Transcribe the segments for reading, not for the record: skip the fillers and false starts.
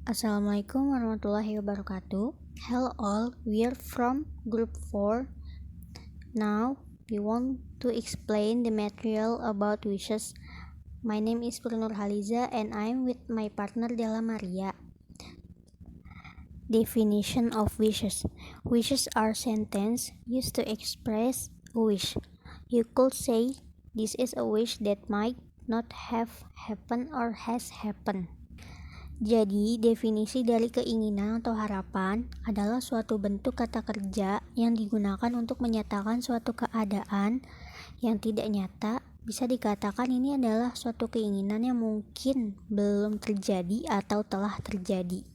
Assalamualaikum warahmatullahi wabarakatuh. Hello all, we're from group 4. Now we want to explain the material about wishes. My name is Purnur Haliza and I'm with my partner Della Maria. Definition of wishes. Wishes are sentences used to express a wish. You could say, this is a wish that might not have happened or has happened. Jadi, definisi dari keinginan atau harapan adalah suatu bentuk kata kerja yang digunakan untuk menyatakan suatu keadaan yang tidak nyata. Bisa dikatakan ini adalah suatu keinginan yang mungkin belum terjadi atau telah terjadi.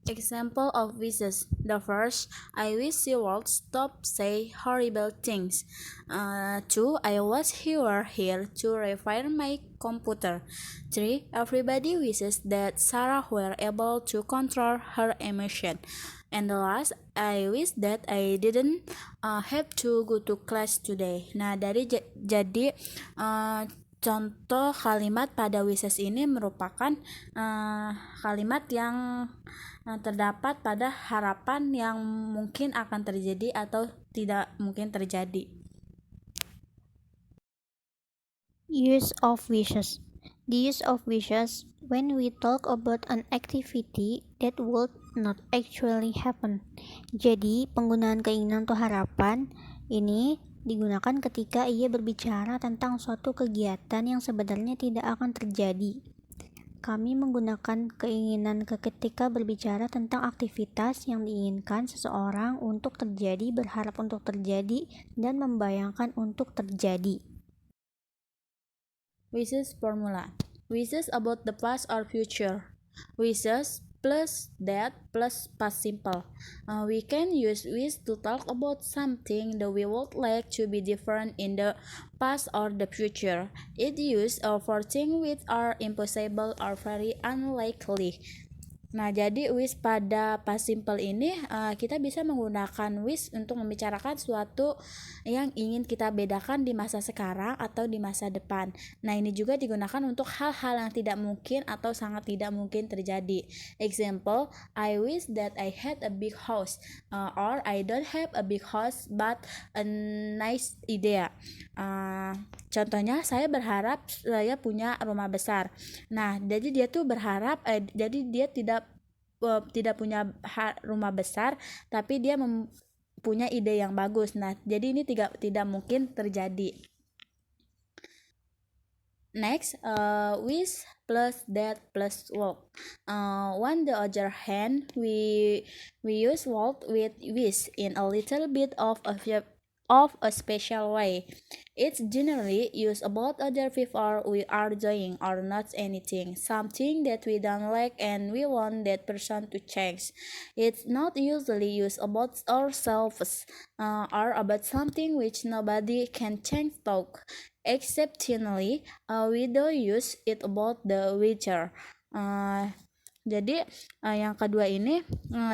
Example of wishes. The first, I wish the world stop say horrible things. Two, I wish he were here to repair my computer. Three, everybody wishes that Sarah were able to control her emotion. And the last, I wish that I didn't have to go to class today. Nah, jadi contoh kalimat pada wishes ini merupakan kalimat yang terdapat pada harapan yang mungkin akan terjadi atau tidak mungkin terjadi. Use of wishes. The use of wishes when we talk about an activity that would not actually happen. Jadi, penggunaan keinginan atau harapan ini digunakan ketika ia berbicara tentang suatu kegiatan yang sebenarnya tidak akan terjadi. Kami menggunakan keinginan ketika berbicara tentang aktivitas yang diinginkan seseorang untuk terjadi, berharap untuk terjadi, dan membayangkan untuk terjadi. Wishes formula. Wishes about the past or future. Wishes plus that plus past simple. We can use wish to talk about something that we would like to be different in the past or the future. It used for things which are impossible or very unlikely. Nah, jadi wish pada past simple ini kita bisa menggunakan wish untuk membicarakan suatu yang ingin kita bedakan di masa sekarang atau di masa depan. Nah, ini juga digunakan untuk hal-hal yang tidak mungkin atau sangat tidak mungkin terjadi. Example, I wish that I had a big house, or I don't have a big house but a nice idea. Contohnya, saya berharap saya punya rumah besar. Nah, jadi dia tuh berharap, jadi dia tidak punya rumah besar, tapi dia punya ide yang bagus. Nah, jadi ini tidak mungkin terjadi. Next, wish plus that plus walk. On the other hand, we use walk with wish in a little bit of a special way. It's generally used about other people we are doing or not anything, something that we don't like and we want that person to change. It's not usually used about ourselves or about something which nobody can change talk. Exceptionally, we don't use it about the Witcher. Jadi yang kedua ini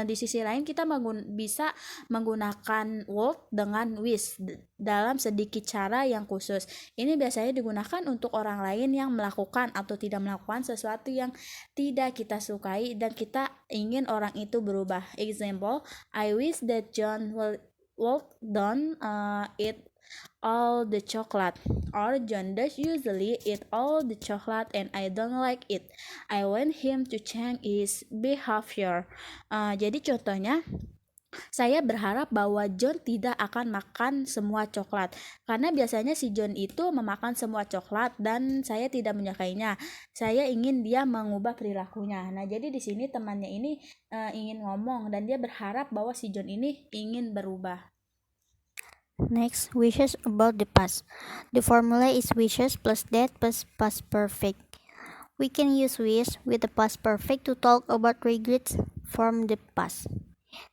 di sisi lain kita bisa menggunakan word dengan wish dalam sedikit cara yang khusus. Ini biasanya digunakan untuk orang lain yang melakukan atau tidak melakukan sesuatu yang tidak kita sukai dan kita ingin orang itu berubah. Example, I wish that John will don't eat all the chocolate, or John does usually eat all the chocolate and I don't like it. I want him to change his behavior. Jadi contohnya, saya berharap bahwa John tidak akan makan semua coklat karena biasanya si John itu memakan semua coklat dan saya tidak menyukainya. Saya ingin dia mengubah perilakunya. Nah, jadi di sini temannya ini ingin ngomong dan dia berharap bahwa si John ini ingin berubah. Next, wishes about the past. The formula is wishes plus that plus past perfect. We can use wish with the past perfect to talk about regrets from the past.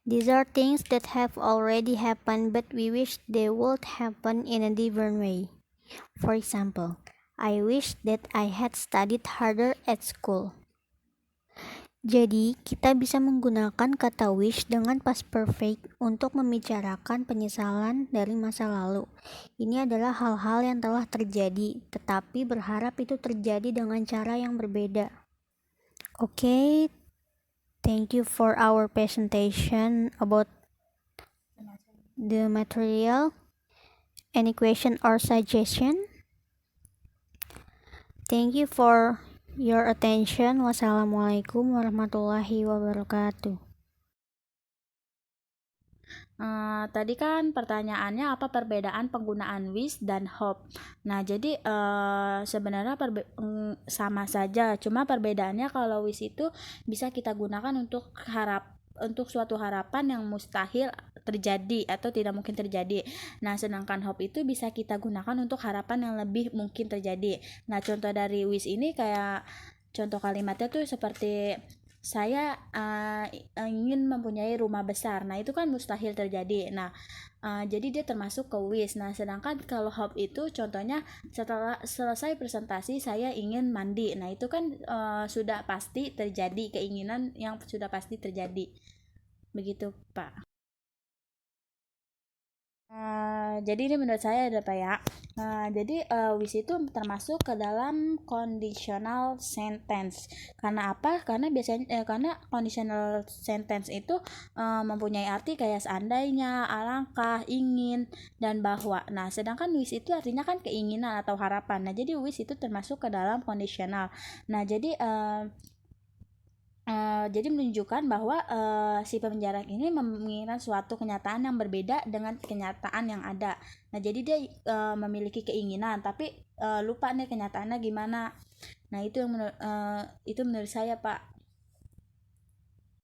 These are things that have already happened but we wish they would happen in a different way. For example, I wish that I had studied harder at school. Jadi, kita bisa menggunakan kata wish dengan past perfect untuk membicarakan penyesalan dari masa lalu. Ini adalah hal-hal yang telah terjadi, tetapi berharap itu terjadi dengan cara yang berbeda. Okay, thank you for our presentation about the material. Any question or suggestion? Thank you for your attention. Wassalamualaikum warahmatullahi wabarakatuh. Tadi kan pertanyaannya apa perbedaan penggunaan wish dan hope. Nah, jadi sebenarnya sama saja, cuma perbedaannya kalau wish itu bisa kita gunakan untuk suatu harapan yang mustahil terjadi atau tidak mungkin terjadi. Nah, sedangkan hope itu bisa kita gunakan untuk harapan yang lebih mungkin terjadi. Nah, contoh dari wish ini kayak contoh kalimatnya tuh seperti saya ingin mempunyai rumah besar. Nah, itu kan mustahil terjadi. Nah, jadi dia termasuk ke wish. Nah, sedangkan kalau hope itu contohnya setelah selesai presentasi saya ingin mandi. Nah, itu kan sudah pasti terjadi, keinginan yang sudah pasti terjadi. Begitu, Pak. Jadi ini menurut saya ada Pak ya. Jadi wish itu termasuk ke dalam conditional sentence. Karena apa? Karena conditional sentence itu mempunyai arti kayak seandainya, alangkah, ingin, dan bahwa. Nah, sedangkan wish itu artinya kan keinginan atau harapan. Nah, jadi wish itu termasuk ke dalam conditional. Nah, jadi menunjukkan bahwa si pembicara ini menginginkan suatu kenyataan yang berbeda dengan kenyataan yang ada. Nah, jadi dia memiliki keinginan tapi lupa nih kenyataannya gimana. Nah, itu menurut saya, Pak.